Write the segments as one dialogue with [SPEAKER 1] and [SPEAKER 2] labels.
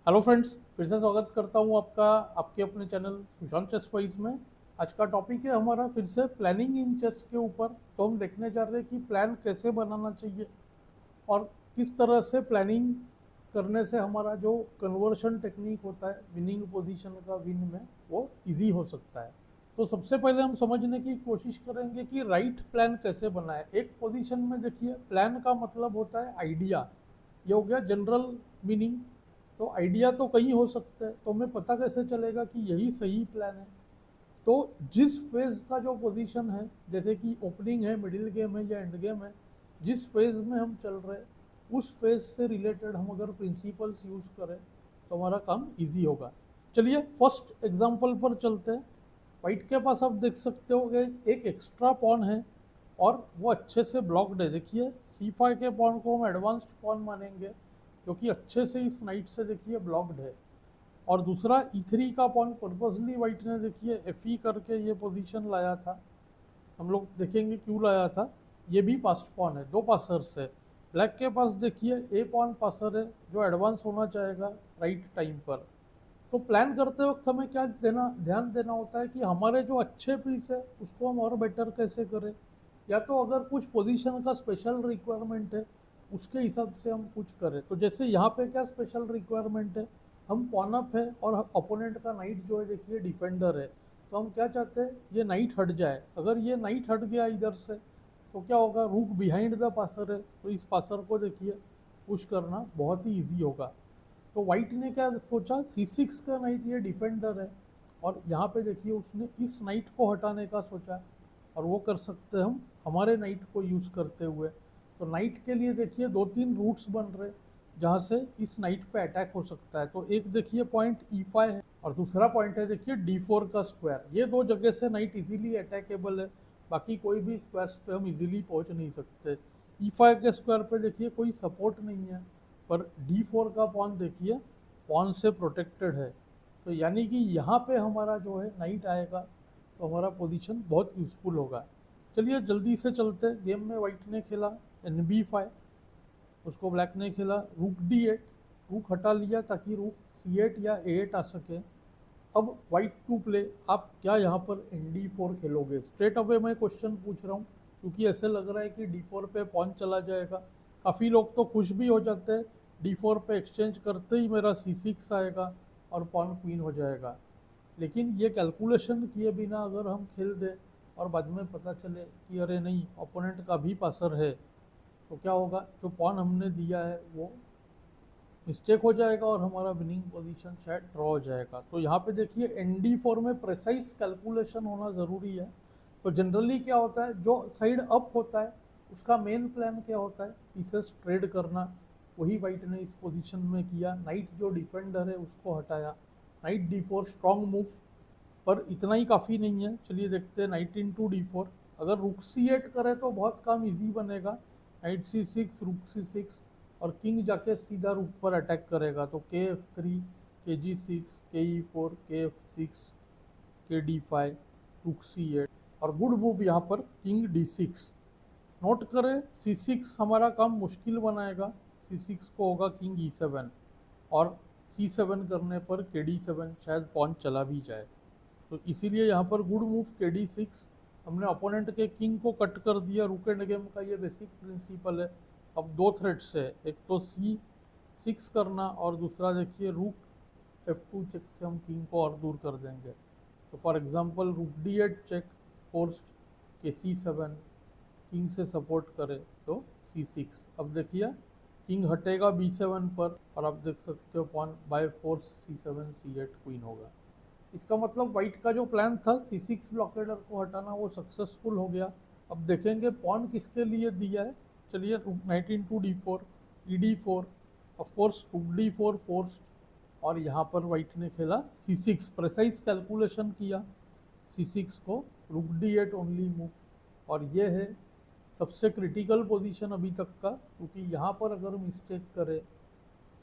[SPEAKER 1] Hello friends, फिर से स्वागत करता हूँ आपका आपके अपने चैनल सुशांत चेस वाइज में। आज का टॉपिक है हमारा फिर से प्लानिंग इन चेस के ऊपर। तो हम देखने जा रहे हैं कि प्लान कैसे बनाना चाहिए और किस तरह से प्लानिंग करने से हमारा जो कन्वर्शन टेक्निक होता है विनिंग पोजीशन का विन में वो इजी हो सकता है। तो सबसे पहले हम समझने की कोशिश करेंगे कि राइट प्लान कैसे बनाए। एक पोजीशन में देखिए, प्लान का मतलब होता है आइडिया। ये हो गया जनरल मीनिंग। तो आइडिया तो कहीं हो सकते हैं, तो हमें पता कैसे चलेगा कि यही सही प्लान है। तो जिस फेज का जो पोजीशन है, जैसे कि ओपनिंग है, मिडिल गेम है या एंड गेम है, जिस फेज में हम चल रहे हैं उस फेज से रिलेटेड हम अगर प्रिंसिपल्स यूज करें तो हमारा काम इजी होगा। चलिए फर्स्ट एग्जांपल पर चलते हैं। वाइट के पास आप देख सकते हो कि एक एक्स्ट्रा पॉन है और वो अच्छे से ब्लॉक्ड है। देखिए C5 के पॉन को हम एडवांस्ड पॉन मानेंगे, जो कि अच्छे से इस नाइट से देखिए ब्लॉक्ड है। और दूसरा E3 का पॉन पर्पसली वाइट ने देखिए FE करके ये पोजीशन लाया था। हम लोग देखेंगे क्यों लाया था। ये भी पास्ट पॉन है, दो पासर्स है। ब्लैक के पास देखिए ए पॉन पासर है जो एडवांस होना चाहेगा राइट टाइम पर। तो प्लान करते वक्त हमें क्या ध्यान देना होता है कि हमारे जो अच्छे पीस है उसको हम और बेटर कैसे करें, या तो अगर कुछ पोजीशन का स्पेशल रिक्वायरमेंट है उसके हिसाब से हम कुछ करें। तो जैसे यहाँ पे क्या स्पेशल रिक्वायरमेंट है, हम पॉन अप है और अपोनेंट का नाइट जो है देखिए डिफेंडर है। तो हम क्या चाहते हैं, ये नाइट हट जाए। अगर ये नाइट हट गया इधर से तो क्या होगा, रूक बिहाइंड द पासर है, तो इस पासर को देखिए पुश करना बहुत ही ईजी होगा। तो वाइट ने क्या सोचा, C6 का नाइट ये डिफेंडर है और यहाँ पे देखिए उसने इस नाइट को हटाने का सोचा। और वो कर सकते हैं हम हमारे नाइट को यूज़ करते हुए। तो नाइट के लिए देखिए दो तीन रूट्स बन रहे जहाँ से इस नाइट पे अटैक हो सकता है। तो एक देखिए पॉइंट E5 है और दूसरा पॉइंट है देखिए D4 का स्क्वायर। ये दो जगह से नाइट इजीली अटैकेबल है, बाकी कोई भी स्क्वायर्स पे हम इजीली पहुंच नहीं सकते। E5 के स्क्वायर पे देखिए कोई सपोर्ट नहीं है, पर D4 का पॉन देखिए पॉन से प्रोटेक्टेड है। तो यानी कि यहाँ पे हमारा जो है नाइट आएगा तो हमारा पोजीशन बहुत यूज़फुल होगा। चलिए जल्दी से चलते। गेम में वाइट ने खेला NB5, उसको ब्लैक ने खेला रूक D8। रूक हटा लिया ताकि रूक C8 या A8 आ सके। अब वाइट टू प्ले, आप क्या यहाँ पर ND4 खेलोगे? स्ट्रेट अवे मैं क्वेश्चन पूछ रहा हूँ क्योंकि ऐसे लग रहा है कि D4 पे पॉन चला जाएगा। काफ़ी लोग तो खुश भी हो जाते हैं, D4 पे एक्सचेंज करते ही मेरा C6 आएगा और पॉन क्वीन हो जाएगा। लेकिन ये कैलकुलेशन किए बिना अगर हम खेल दें और बाद में पता चले कि अरे नहीं ओपोनेंट का भी पासर है, तो क्या होगा, जो पॉन हमने दिया है वो मिस्टेक हो जाएगा और हमारा विनिंग पोजीशन शायद ड्रॉ हो जाएगा। तो यहाँ पे देखिए ND4 में प्रेसाइज कैलकुलेशन होना ज़रूरी है। तो जनरली क्या होता है, जो साइड अप होता है उसका मेन प्लान क्या होता है, पीसेस ट्रेड करना। वही वाइट ने इस पोजीशन में किया। नाइट जो डिफेंडर है उसको हटाया, नाइट D4 स्ट्रॉन्ग मूव, पर इतना ही काफ़ी नहीं है। चलिए देखते हैं नाइट इंटू D4। अगर रुक C8 करे तो बहुत काम इजी बनेगा। नाइट C6, रुक C6 और किंग जाके सीधा रुक पर अटैक करेगा। तो KF3, KG6, KE4, KF6, KD5, रुक C8 और गुड मूव यहाँ पर किंग D6। नोट करें C6 हमारा काम मुश्किल बनाएगा। C6 को होगा किंग E7 और C7 करने पर KD7 शायद पॉन चला भी जाए। तो इसीलिए यहाँ पर गुड मूव KD6। हमने अपोनेंट के किंग को कट कर दिया। रुक एंड गेम का ये बेसिक प्रिंसिपल है। अब दो थ्रेड्स है, एक तो C6 करना और दूसरा देखिए रुक F2 चेक से हम किंग को और दूर कर देंगे। तो फॉर एग्जांपल रुक D8 चेक फोर्स्ड के C7, किंग से सपोर्ट करे तो C6। अब देखिए किंग हटेगा B7 पर और आप देख सकते हो pawn by force C7 C8 queen होगा। इसका मतलब वाइट का जो प्लान था C6 ब्लॉकेडर को हटाना वो सक्सेसफुल हो गया। अब देखेंगे पॉन किसके लिए दिया है। चलिए night into D4, ED4, of course रुक D4 फोर्स्ड और यहाँ पर वाइट ने खेला C6, प्रेसाइज कैलकुलेशन किया C6 को, रुक D8 ओनली मूव। और ये है सबसे क्रिटिकल पोजीशन अभी तक का, क्योंकि यहाँ पर अगर मिस्टेक करे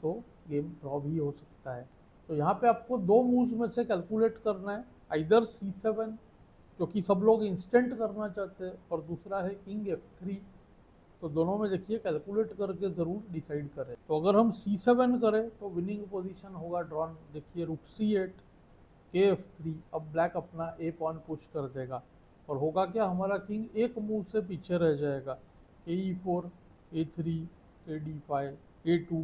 [SPEAKER 1] तो गेम ड्रॉ भी हो सकता है। तो यहाँ पे आपको दो मूव्स में से कैलकुलेट करना है, आइदर C7 जो कि सब लोग इंस्टेंट करना चाहते हैं और दूसरा है किंग F3। तो तो दोनों में देखिए कैलकुलेट करके ज़रूर डिसाइड करें। तो अगर हम C7 करें तो विनिंग पोजीशन होगा ड्रॉन, देखिए रुक C8 KF3। अब ब्लैक अपना ए पॉन पुश कर देगा और होगा क्या, हमारा किंग एक मूव से पीछे रह जाएगा। KE4 A3 KD5 A2,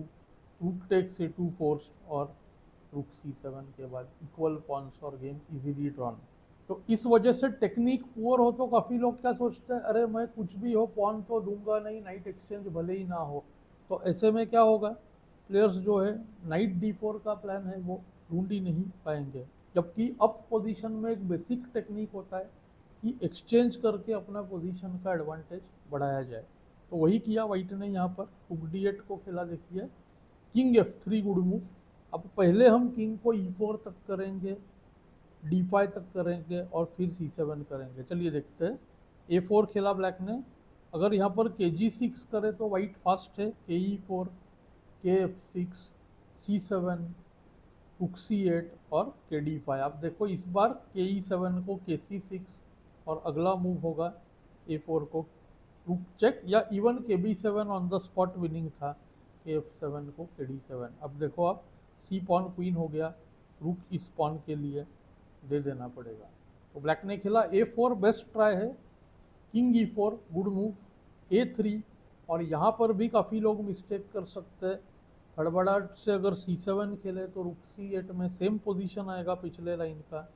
[SPEAKER 1] रूक टेक्स A2 फोर्स्ड और रूक C7 के बाद इक्वल पॉन्स और गेम इजीली ड्रॉन। तो इस वजह से टेक्निक पुअर हो तो काफ़ी लोग क्या सोचते हैं, अरे मैं कुछ भी हो पॉन तो दूंगा नहीं, नाइट एक्सचेंज भले ही ना हो। तो ऐसे में क्या होगा, प्लेयर्स जो है नाइट D4 का प्लान है वो ढूंढ ही नहीं पाएंगे। जबकि अप पोजीशन में एक बेसिक टेक्निक होता है कि एक्सचेंज करके अपना पोजीशन का एडवांटेज बढ़ाया जाए। तो वही किया वाइट ने यहाँ पर, रूक D8 को खेला। देखिए किंग F3 गुड मूव। अब पहले हम किंग को E4 तक करेंगे, D5 तक करेंगे और फिर C7 करेंगे। चलिए देखते हैं। A4 खेला ब्लैक ने। अगर यहाँ पर KG6 करे तो वाइट फास्ट है, KE4 KF6 C7 रुक C8 और KD5। आप देखो इस बार KE7 को KC6 और अगला मूव होगा A4 को रुक चेक, या even KB7 on the spot winning था, KF7 को KD7। अब देखो आप C पॉन क्वीन हो गया, रुक इस पॉन के लिए दे देना पड़ेगा। तो ब्लैक ने खेला A4 बेस्ट ट्राई है, king E4 good move, A3। और यहाँ पर भी काफ़ी लोग मिस्टेक कर सकते हैं, हड़बड़ाहट से अगर C7 खेले तो रुक C8 में सेम पोजीशन आएगा पिछले लाइन का।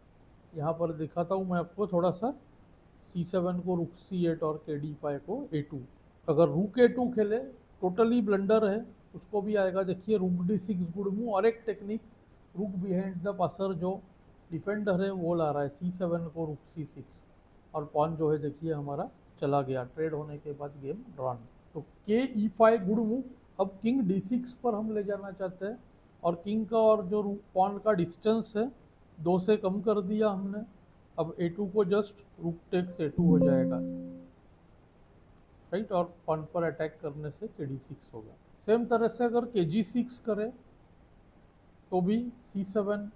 [SPEAKER 1] यहाँ पर दिखाता हूँ मैं आपको थोड़ा सा, C7 को रुक C8 और KD5 को A2। अगर रुक A2 खेले टोटली ब्लंडर है, उसको भी आएगा। देखिए रुक D6 गुड मूव, और एक टेक्निक रुक बिहाइंड द पासर जो डिफेंडर है वो ला रहा है C7 को रुक C6, और पॉन जो है देखिए हमारा चला गया ट्रेड होने के बाद, गेम ड्रॉन। तो KE5 गुड मूव। अब किंग D6 पर हम ले जाना चाहते हैं, और किंग का और जो पॉन का डिस्टेंस है 2 से कम कर दिया हमने। अब A2 को जस्ट रुक टेक्स A2 हो जाएगा, राइट, और पॉन पर अटैक करने से KD6 होगा। सेम तरह से अगर KG6 करे तो भी C7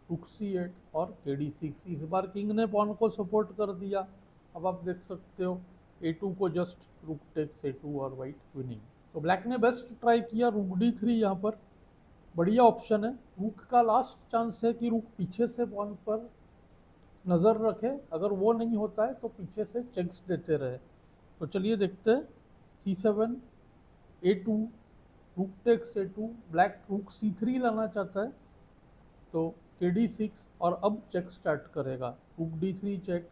[SPEAKER 1] रुक C8 और KD6। इस बार किंग ने पॉन को सपोर्ट कर दिया। अब आप देख सकते हो A2 को जस्ट रुक टेक्स A2 और वाइट विनिंग। तो ब्लैक ने बेस्ट ट्राई किया रुक D3। यहाँ पर बढ़िया ऑप्शन है, रुक का लास्ट चांस है कि रुक पीछे से पॉन पर नज़र रखे, अगर वो नहीं होता है तो पीछे से चेक्स देते रहे। तो चलिए देखते हैं। C7 A2 rook takes A2, black रुक C3 लाना चाहता है तो KD6, और अब चेक स्टार्ट करेगा, रुक D3 चेक,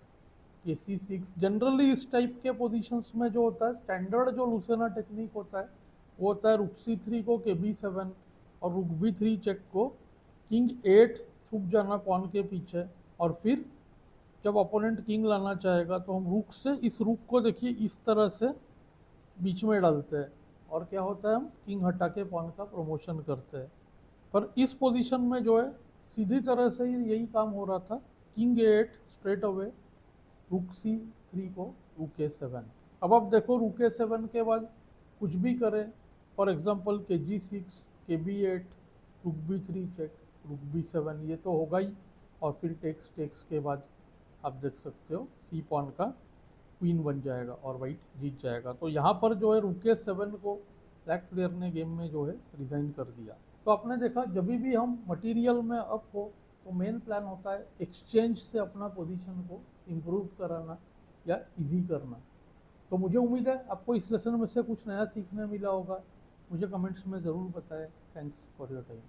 [SPEAKER 1] KC6। जनरली इस टाइप के पोजीशंस में जो होता है स्टैंडर्ड जो लूसेना टेक्निक होता है वो होता है रुक C3 को KB7 और रुक B3 चेक को किंग 8 छुप जाना पॉन के पीछे, और फिर जब अपोनेंट किंग लाना चाहेगा तो हम रुक से इस रुक को देखिए इस तरह से बीच में डालते हैं, और क्या होता है हम किंग हटा के पॉन का प्रमोशन करते हैं। पर इस पोजीशन में जो है सीधी तरह से यही काम हो रहा था, किंग A8 स्ट्रेट अवे, रुक C3 को रुक A7। अब आप देखो रुक A7 के बाद कुछ भी करें, फॉर एग्जांपल KG6 KB8 रुक B3 चेक रुक B7, ये तो होगा ही। और फिर टेक्स के बाद आप देख सकते हो C पॉन का क्वीन बन जाएगा और वाइट जीत जाएगा। तो यहाँ पर जो है रुक A7 को ब्लैक प्लेयर ने गेम में जो है रिजाइन कर दिया। तो आपने देखा जब भी हम मटेरियल में अप हो तो मेन प्लान होता है एक्सचेंज से अपना पोजीशन को इम्प्रूव कराना या इजी करना। तो मुझे उम्मीद है आपको इस लेसन में से कुछ नया सीखने मिला होगा। मुझे कमेंट्स में ज़रूर बताएं। Thanks for your time.